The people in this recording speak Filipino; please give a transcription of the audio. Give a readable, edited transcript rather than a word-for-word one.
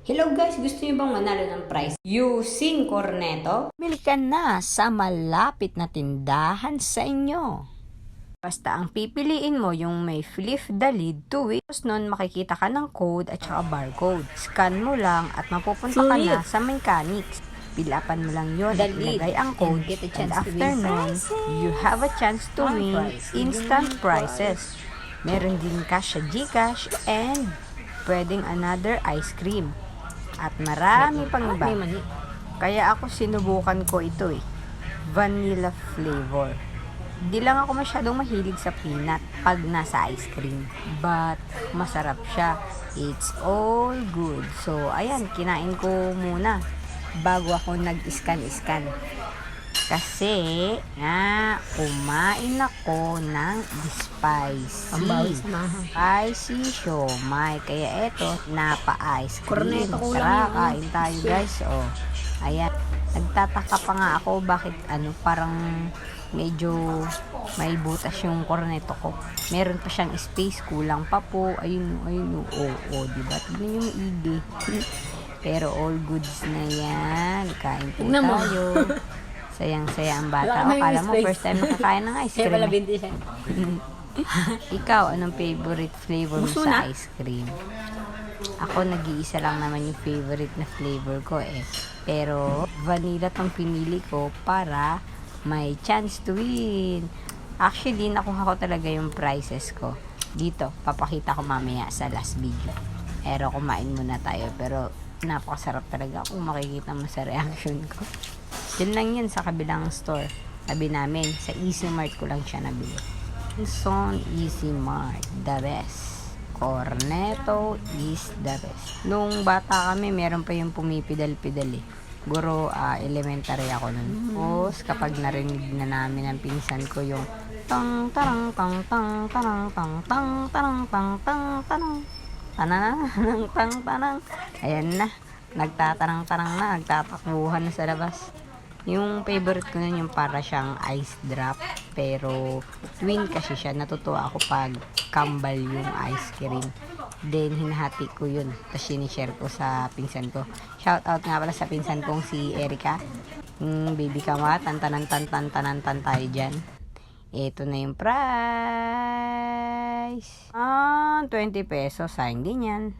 Hello guys, gusto niyo bang manalo ng prize using Cornetto? Bili ka na sa malapit na tindahan sa inyo. Basta ang pipiliin mo yung may flip the lid to it. Tapos nun makikita ka ng code at saka barcode. Scan mo lang at mapupunta ka na sa mechanics. Pilapan mo lang yun at ilagay ang code. And after nun, you have a chance to win instant prizes. Meron din cash sa GCash and pwedeng another ice cream. At marami pang iba. Kaya ako sinubukan ko ito vanilla flavor. Di lang ako masyadong mahilig sa peanut pag nasa ice cream. But masarap siya. It's all good. So ayan, kinain ko muna bago ako nag-scan. Kasi kumain ako ng spicy siomai. Kaya eto, napa-ice cream. Tara, kain tayo guys. Oh, ayan. Nagtataka pa nga ako bakit parang medyo may butas yung cornetto ko. Meron pa siyang space, kulang pa po. Ayun. Diba? Tignan yung maigi. Pero all goods na yan. Kain po tayo. Sayang-saya ang bata. Akala mo first time nakakain ng ice cream. Ikaw, anong favorite flavor mo sa ice cream? Ako, nag-iisa lang naman yung favorite na flavor ko Pero, vanilla tong pinili ko para may chance to win. Actually, nakuha ko talaga yung prizes ko. Dito, papakita ko mamaya sa last video. Pero, kumain muna tayo. Pero, napakasarap talaga kung makikita mo sa reaction ko. Diyan lang yan sa kabilang store. Sabi namin, sa Easy Mart ko lang siya nabili. Son Easy Mart, the best. Cornetto is the best. Nung bata kami, meron pa yung pumipidal-pidal Siguro, elementary ako nun. Tapos, kapag narinig na namin ang pinsan ko yung tang tarang tang tang tarang tang tang tarang tang tang tarang tanang tang tanang. Ayan na. Nagtatarang-tarang na. Nagtatakbuhan na sa labas. Yung favorite ko nun yung para siyang ice drop. Pero, twin kasi siya. Natutuwa ako pag kambal yung ice cream. Then, hinahati ko yun. Tapos, sinishare ko sa pinsan ko. Shout out nga pala sa pinsan kong si Erica. Baby ka ma, tantanan tayo dyan. Ito na yung price. 20 pesos. Sayang din yan.